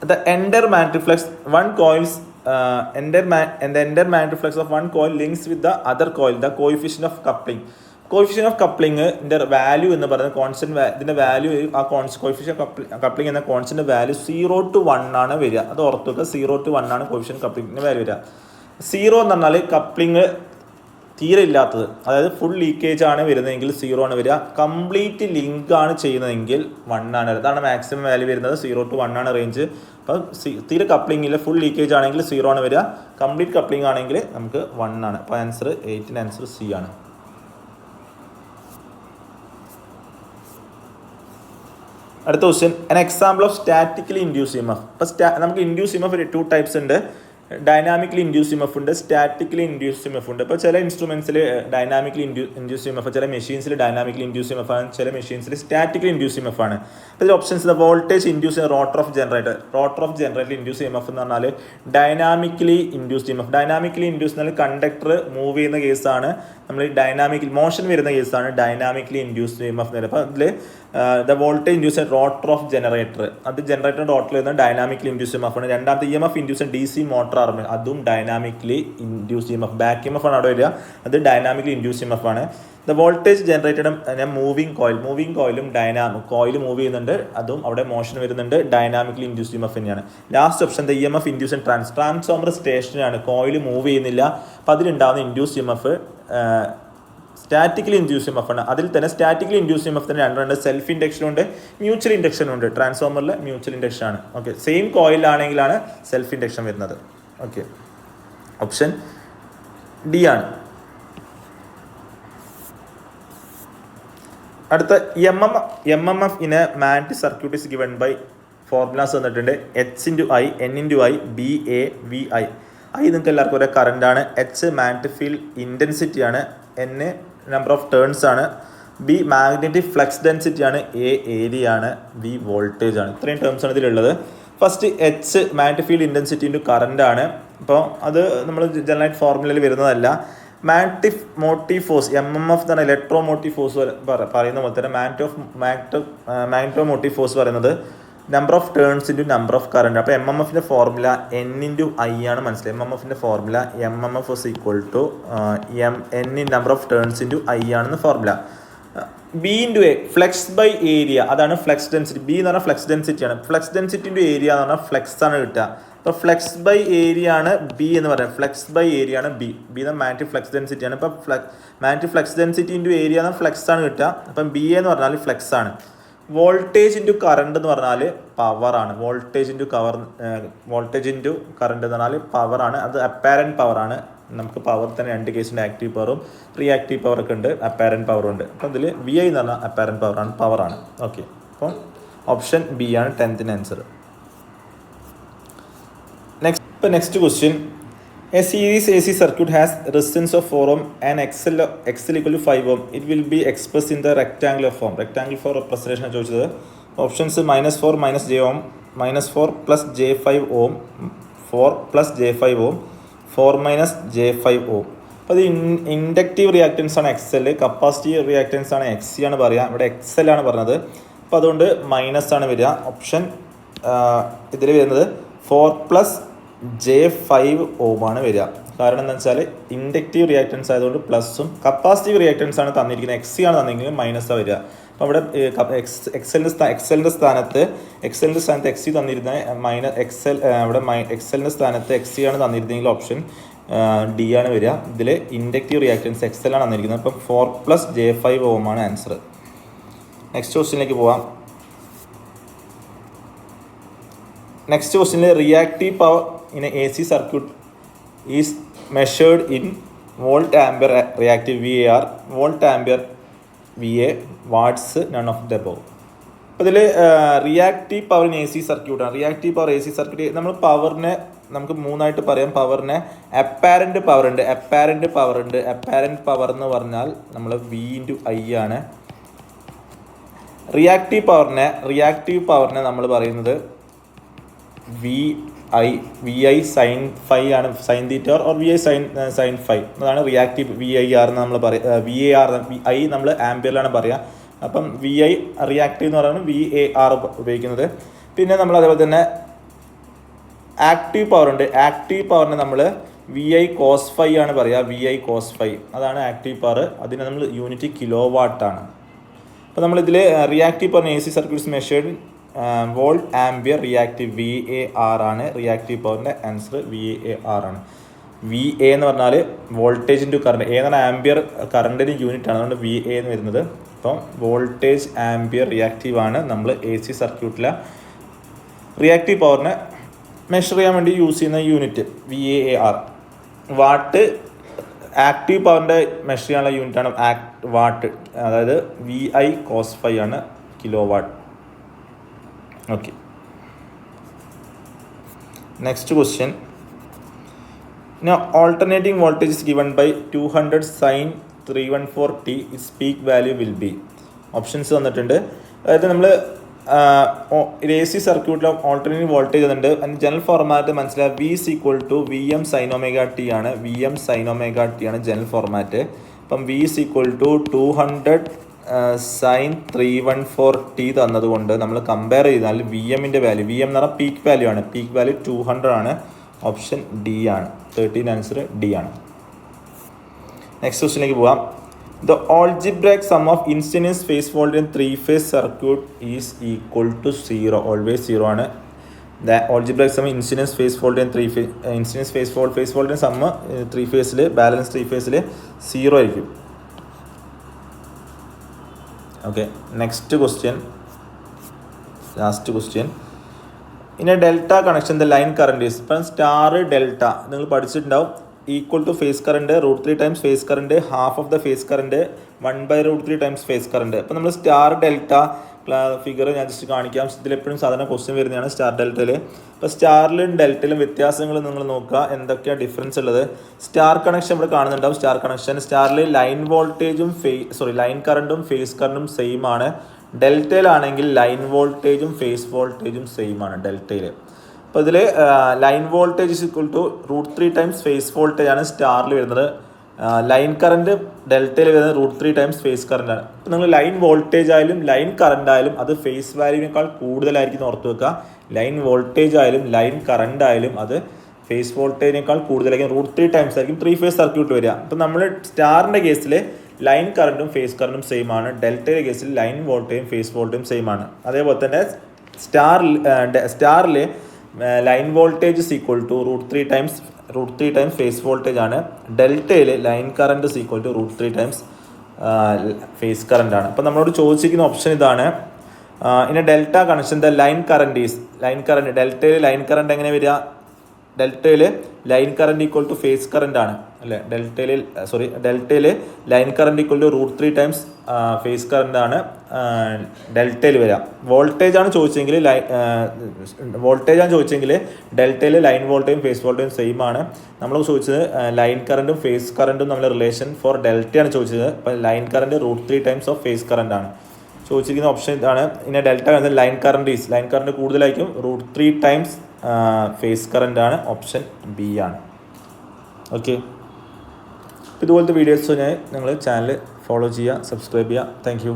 the entire magniflex one coils and the entire magniflex of one coil links with the other coil, the coefficient of coupling. Coefficient of കപ്ലിങ്ങിൻ്റെ value എന്ന് പറയുന്നത് constant, ഇതിൻ്റെ value ആ coefficient coupling എന്ന constant value 0 to 1 ആണ് വരിക. അത് ഓർത്ത് വെക്കുക, 0 to 1 ആണ് കോഫിഷ്യൻ കപ്ലിങ്ങിൻ്റെ വാല്യൂ വരിക. 0 എന്ന് പറഞ്ഞാൽ കപ്ലിങ് തീരെ ഇല്ലാത്തത്, അതായത് ഫുൾ ലീക്കേജ് ആണ് വരുന്നതെങ്കിൽ 0 ആണ് വരിക. കംപ്ലീറ്റ് ലിങ്ക് ആണ് ചെയ്യുന്നതെങ്കിൽ 1 ആണ്. അതാണ് മാക്സിമം വാല്യൂ വരുന്നത്. 0 to 1 ആണ് റേഞ്ച്. അപ്പോൾ തീരെ കപ്ലിംഗ് ഇല്ല, ഫുൾ ലീക്കേജ് ആണെങ്കിൽ 0 ആണ് വരിക. കംപ്ലീറ്റ് കപ്ലിംഗ് ആണെങ്കിൽ നമുക്ക് 1 ആണ്. അപ്പോൾ ആൻസർ 8ൻ്റെ ആൻസർ സി ആണ്. അടുത്ത question, an example of statically induced EMF. അപ്പോൾ നമുക്ക് ഇൻഡ്യൂസ് EMF 2 ടൈപ്സ് ഉണ്ട്. ഡൈനാമിക്കലി ഇൻഡ്യൂസ് EMF ഉണ്ട്, സ്റ്റാറ്റിക്കലി ഇൻഡ്യൂസ് EMF ഉണ്ട്. ഇപ്പോൾ ചില ഇൻസ്ട്രുമെൻസിൽ ഡൈനാമിക്കലി ഇൻഡ്യൂസ് EMF, ചില മെഷീൻസിൽ ഡൈനാമിക്കലി ഇൻഡ്യൂസ് EMF ആണ്, ചില മെഷീൻസിൽ സ്റ്റാറ്റിക്കലി ഇൻഡ്യൂസ് EMF ആണ്. അപ്പോൾ ഇതിൽ options, the voltage induce rotor of generator induce EMF എന്ന് പറഞ്ഞാൽ dynamically induced EMF. Dynamically induce എന്നാൽ കണ്ടക്ടർ മൂവ് ചെയ്യുന്ന കേസാണ്, നമ്മൾ ഡൈനാമിക്കൽ മോഷൻ വരുന്ന കേസാണ് ഡൈനാമിക്കലി ഇൻഡ്യൂസ്ഡ് EMF എന്ന് പറയുന്നത്. അപ്പോൾ അതിൽ the voltage induce rotor of generator, അത് ജനറേറ്റർ റോട്ടറിൽ വരുന്ന ഡൈനാമിക്കലി ഇൻഡ്യൂസ് EMF ആണ്. രണ്ടാമത്തെ EMF induce DC motor arm, അതും dynamically induce EMF. Back EMF ആണ് അവിടെ വരിക, അത് ഡൈനാമിക്കലി ഇൻഡ്യൂസ് EMF ആണ്. ദ വോൾട്ടേജ് ജനറേറ്റഡ് മൂവിങ് കോയിലും കോയിൽ മൂവ് ചെയ്യുന്നുണ്ട്, അതും അവിടെ മോഷൻ വരുന്നുണ്ട്, ഡൈനാമിക്കലി ഇൻഡ്യൂസ് EMF തന്നെയാണ്. Last option, the EMF induce transformer സ്റ്റേഷനാണ്, കോയിൽ മൂവ് ചെയ്യുന്നില്ല, അപ്പോൾ അതിലുണ്ടാകുന്ന induce EMF statically induce EMF ആണ്. അതിൽ തന്നെ സ്റ്റാറ്റിക്കലി ഇൻഡ്യൂസ് EMF തന്നെ രണ്ടുണ്ട്, സെൽഫ് ഇൻഡക്ഷനും ഉണ്ട്, മ്യൂച്വൽ ഇൻഡക്ഷനും ഉണ്ട്. ട്രാൻസ്ഫോമറിൽ മ്യൂച്വൽ ഇൻഡക്ഷൻ ആണ്. ഓക്കെ, സെയിം കോയിലാണെങ്കിലാണ് സെൽഫ് ഇൻഡക്ഷൻ വരുന്നത്. ഓക്കെ, ഓപ്ഷൻ ഡി ആണ്. അടുത്ത MMF in a magnetic circuit is given by formulas വന്നിട്ടുണ്ട്. H/I, N/I, BA, VI. I നിങ്ങൾക്ക് എല്ലാവർക്കും ഒരേ കറണ്ടാണ്, H മാഗ്നറ്റിക് ഫീൽഡ് ഇൻറ്റൻസിറ്റി ആണ്, N നമ്പർ ഓഫ് ടേൺസ് ആണ്, B മാഗ്നറ്റിക് ഫ്ലക്സ് ഡെൻസിറ്റി ആണ്, A ഏരിയ ആണ്, V വോൾട്ടേജ് ആണ്. ഇത്രയും ടേംസ് ആണ് ഇതിലുള്ളത്. First H magnetic field intensity into current ആണ്. അപ്പോൾ അത് നമ്മൾ ജനറലായിട്ട് ഫോർമുലയിൽ വരുന്നതല്ല. മാഗ്നറ്റിക് മോട്ടീവ് ഫോഴ്സ് MMF എന്ന് പറഞ്ഞാൽ ഇലക്ട്രോ മോട്ടീവ് ഫോഴ്സ് പറയുന്ന പോലെ തന്നെ മാഗ്നറ്റോ മോട്ടീവ് ഫോഴ്സ് പറയുന്നത് number of turns into number of current. അപ്പോൾ MMFൻ്റെ ഫോർമുല N/I ആണ് മനസ്സിലായി. MMFൻ്റെ formula MMF is equal to N number of turns into I ആണെന്ന് formula. B/A flux by area, അതാണ് ഫ്ലെക്സ് ഡെൻസിറ്റി. B എന്ന് പറഞ്ഞാൽ ഫ്ലെക്സ് ഡെൻസിറ്റി ആണ്. ഫ്ലെക്സ് ഡെൻസിറ്റി ഇൻറ്റു ഏരിയ എന്ന് പറഞ്ഞാൽ ഫ്ലെക്സ് ആണ് കിട്ടുക. അപ്പോൾ ഫ്ലെക്സ് ബൈ ഏരിയ ആണ് B എന്ന് പറയുന്നത്. ഫ്ലെക്സ് ബൈ ഏരിയ ആണ് B എന്ന മാഗ്നറ്റിക് ഫ്ലെക്സ് ഡെൻസിറ്റി ആണ്. ഇപ്പോൾ magnetic flex density into area എന്ന് ഫ്ലെക്സ് ആണ് കിട്ടുക. അപ്പം BA എന്ന് പറഞ്ഞാൽ ഫ്ലെക്സ് ആണ്. വോൾട്ടേജ് ഇൻറ്റു കറണ്ട് എന്ന് പറഞ്ഞാൽ പവറാണ്. വോൾട്ടേജ് ഇൻറ്റു കറണ്ട് എന്ന് പറഞ്ഞാൽ പവറാണ്. അത് അപ്പാരൻറ്റ് പവറാണ്. നമുക്ക് പവർ തന്നെ രണ്ട് കേസിൻ്റെ ആക്റ്റീവ് പവറും റിയാക്റ്റീവ് പവറൊക്കെ ഉണ്ട്, അപ്പാരൻറ്റ് പവറും ഉണ്ട്. അപ്പം ഇതിൽ VI എന്ന് പറഞ്ഞാൽ അപ്പാരൻറ്റ് പവറാണ്. ഓക്കെ, അപ്പം ഓപ്ഷൻ B ആണ് 10th answer. Next question, A series AC circuit has resistance of 4 ohm and XL equal to 5 ohm. It will be expressed in the rectangular form. Rectangular form representation ആണ് ചോദിച്ചത്. Options -4 - j ohm, -4 + j5 ohm, 4 + j5 ohm, 4 - j5 ohm. അപ്പോൾ ഇത് inductive reactance ആണ് XL, capacitive reactance ആണ് XC ആണ് പറയുക. ഇവിടെ XL ആണ് പറഞ്ഞത്, അപ്പോൾ അതുകൊണ്ട് മൈനസ് ആണ് വരിക. ഓപ്ഷൻ ഇതിൽ വരുന്നത് 4 + j5 ohm ആണ് വരിക. കാരണം എന്താ വെച്ചാൽ ഇൻഡക്റ്റീവ് റിയാക്റ്റൻസ് ആയതുകൊണ്ട് പ്ലസും, കപ്പാസിറ്റീവ് റിയാക്റ്റൻസ് ആണ് തന്നിരിക്കുന്നത്, XC ആണ് തന്നിരിക്കുന്നത്, മൈനസാണ് വരിക. അപ്പോൾ അവിടെ എക്സലിൻ്റെ സ്ഥാനത്ത് XC തന്നിരുന്ന അവിടെ XLൻ്റെ സ്ഥാനത്ത് XC ആണ് തന്നിരുന്നെങ്കിൽ ഓപ്ഷൻ D ആണ് വരിക. ഇതിൽ ഇൻഡക്റ്റീവ് റിയാക്റ്റൻസ് XL ആണ് തന്നിരിക്കുന്നത്. അപ്പം 4 + j5 ohm ആണ് ആൻസർ. നെക്സ്റ്റ് ക്വസ്റ്റ്യനിലേക്ക് പോവാം. നെക്സ്റ്റ് ക്വസ്റ്റ്യനിൽ reactive power in AC circuit is measured in volt ampere reactive VAR, volt ampere VA, watts, none of the above. അപ്പോൾ ഇതിൽ റിയാക്റ്റീവ് പവർ ഇൻ AC സർക്യൂട്ടാണ്. റിയാക്റ്റീവ് പവർ AC സർക്യൂട്ട് നമ്മൾ പവറിനെ നമുക്ക് മൂന്നായിട്ട് പറയാം. പവറിനെ അപ്പാരൻറ്റ് പവർ ഉണ്ട്, അപ്പാരൻറ്റ് പവർ എന്ന് പറഞ്ഞാൽ നമ്മൾ V/I ആണ്. റിയാക്റ്റീവ് പവറിനെ നമ്മൾ പറയുന്നത് VI sin phi ആണ്, sine theta or VI sin phi. അതാണ് റിയാക്റ്റീവ് VIR എന്ന് നമ്മൾ പറയുക. VAR I നമ്മൾ ആംപിയറിലാണ് പറയുക. അപ്പം VI റിയാക്റ്റീവ് എന്ന് പറയുന്നത് VAR ഉപയോഗിക്കുന്നത്. പിന്നെ നമ്മൾ അതേപോലെ തന്നെ ആക്റ്റീവ് പവർ ഉണ്ട്. ആക്റ്റീവ് പവറിനെ നമ്മൾ VI cos phi ആണ് പറയുക. VI cos phi അതാണ് ആക്റ്റീവ് പവർ. അതിന് നമ്മൾ യൂണിറ്റ് കിലോ വാട്ടാണ്. അപ്പോൾ നമ്മളിതിൽ reactive power AC circuits measured volt ampere reactive VAR ആണ്. റിയാക്റ്റീവ് പവറിൻ്റെ ആൻസർ VAR ആണ്. VA എന്ന് പറഞ്ഞാൽ വോൾട്ടേജ് ഇൻറ്റു കറണ്ട്. A എന്ന് പറഞ്ഞാൽ ആംബിയർ കറണ്ടിന് യൂണിറ്റ് ആണ്, അതുകൊണ്ട് VA എന്ന് വരുന്നത്. അപ്പം വോൾട്ടേജ് ആംബിയർ റിയാക്റ്റീവ് ആണ് നമ്മൾ AC സർക്യൂട്ടിലെ റിയാക്റ്റീവ് പവറിനെ മെഷർ ചെയ്യാൻ വേണ്ടി യൂസ് ചെയ്യുന്ന യൂണിറ്റ് VAR. വാട്ട് ആക്റ്റീവ് പവറിൻ്റെ മെഷർ ചെയ്യാനുള്ള യൂണിറ്റാണ് വാട്ട്, അതായത് VI cos phi ആണ് kilowatt. Okay, next question. Now alternating voltage is given by 200 sin 314t. Its peak value will be. Options തന്നിട്ടുണ്ട്. അതായത് നമ്മൾ AC സർക്യൂട്ടിൽ ഓൾട്ടർനേറ്റീവ് വോൾട്ടേജ് തന്നിട്ടുണ്ട്. അതിന് ജനറൽ ഫോർമാറ്റ് മനസ്സിലാക്കുക. V is equal to VM sin omega t ആണ്. VM sin omega t ആണ് general format. അപ്പം V is equal to 200 sin 314t തന്നതുകൊണ്ട് നമ്മൾ കമ്പയർ ചെയ്താൽ VM-ൻ്റെ വാല്യൂ, VM എന്ന് പറഞ്ഞാൽ പീക്ക് വാല്യൂ ആണ്. പീക്ക് വാല്യൂ 200 ആണ്. ഓപ്ഷൻ D ആണ്. 13 ആൻസർ D ആണ്. നെക്സ്റ്റ് ക്വസ്റ്റിലേക്ക് പോകാം. The algebraic sum of instantaneous phase voltage in three-phase circuit is equal to 0. Always 0 ആണ്. The algebraic sum instantaneous phase voltage in three-phase instantaneous phase voltage sum three ഫേസിൽ balance three ഫേസിൽ 0 ആയിരിക്കും. Okay, next question, last question. ഇനി delta connection the line current is, ഇപ്പം star delta നിങ്ങൾ പഠിച്ചിട്ടുണ്ടാവും. Equal to phase current √3 times phase current, half of the phase current 1/√3 times phase current. അപ്പോൾ നമ്മൾ star delta figure ഞാൻ just കാണിക്കാം. ഇതിലെപ്പോഴും സാധാരണ ക്വസ്റ്റ്യൻ വരുന്നതാണ് സ്റ്റാർ ഡെൽറ്റയിൽ. അപ്പോൾ സ്റ്റാറിലും ഡെൽറ്റയിലും വ്യത്യാസങ്ങൾ നിങ്ങൾ നോക്കുക, എന്തൊക്കെയാണ് ഡിഫറൻസ് ഉള്ളത്. സ്റ്റാർ കണക്ഷൻ ഇവിടെ കാണുന്നുണ്ടാവും. സ്റ്റാർ കണക്ഷൻ സ്റ്റാറിൽ ലൈൻ വോൾട്ടേജും ലൈൻ കറണ്ടും ഫേസ് കറണ്ടും സെയിം ആണ്. ഡെൽറ്റയിലാണെങ്കിൽ ലൈൻ വോൾട്ടേജും ഫേസ് വോൾട്ടേജും സെയിം ആണ് ഡെൽറ്റയിൽ. അപ്പോൾ ഇതിൽ line voltage is equal to √3 times phase voltage ആണ് സ്റ്റാറിൽ വരുന്നത്. ലൈൻ കറണ്ട് ഡെൽറ്റയിൽ വരുന്നത് √3 ടൈംസ് ഫേസ് കറണ്ട് ആണ്. അപ്പോൾ നിങ്ങൾ ലൈൻ വോൾട്ടേജ് ആയാലും ലൈൻ കറണ്ട് ആയാലും അത് ഫേസ് വാല്യൂവിനേക്കാൾ കൂടുതലായിരിക്കും ഓർത്ത് വെക്കുക. ലൈൻ വോൾട്ടേജ് ആയാലും ലൈൻ കറണ്ട് ആയാലും അത് ഫേസ് വോൾട്ടേജിനേക്കാൾ കൂടുതലായിരിക്കും. √3 ടൈംസ് ആയിരിക്കും ത്രീ ഫേസ് സർക്യൂട്ട് വരിക. അപ്പോൾ നമ്മൾ സ്റ്റാറിൻ്റെ കേസിൽ ലൈൻ കറണ്ടും ഫേസ് കറണ്ടും സെയിം ആണ്. ഡെൽറ്റയുടെ കേസിൽ ലൈൻ വോൾട്ടേജും ഫേസ് വോൾട്ടേജും സെയിം ആണ്. അതേപോലെ തന്നെ സ്റ്റാറിൽ line voltage is equal to √3 times phase voltage ആണ്. ഡെൽറ്റയിൽ line current is equal to √3 times phase current ആണ്. അപ്പോൾ നമ്മളോട് ചോദിച്ചിരിക്കുന്ന ഓപ്ഷൻ ഇതാണ്. ഇനി delta connection the line current is, line current ഡെൽറ്റയിൽ ലൈൻ കറണ്ട് എങ്ങനെ വരിക? ഡെൽറ്റയിൽ line current equal to phase current ആണ് അല്ലേ. ഡെൽറ്റയിൽ line current equal to √3 times phase current ആണ് ഡെൽറ്റയിൽ വരിക. വോൾട്ടേജ് ആണ് ചോദിച്ചെങ്കിൽ ഡെൽറ്റയിൽ ലൈൻ വോൾട്ടേജും ഫേസ് വോൾട്ടേജും സെയിം ആണ്. നമ്മൾ ചോദിച്ചത് ലൈൻ കറണ്ടും ഫേസ് കറണ്ടും നമ്മൾ റിലേഷൻ ഫോർ ഡെൽറ്റയാണ് ചോദിച്ചത്. അപ്പോൾ line current √3 times of phase current ആണ് ചോദിച്ചിരിക്കുന്ന ഓപ്ഷൻ ഇതാണ്. ഇനി ഡെൽറ്റ ലൈൻ കറണ്ട് കൂടുതലായിരിക്കും √3 ടൈംസ് ഫേസ് കറണ്ട് ആണ്. ഓപ്ഷൻ B ആണ്. ഓക്കെ, ഇതുപോലത്തെ വീഡിയോസ് നിങ്ങൾ ചാനൽ ഫോളോ ചെയ്യുക, സബ്സ്ക്രൈബ് ചെയ്യുക. Thank you.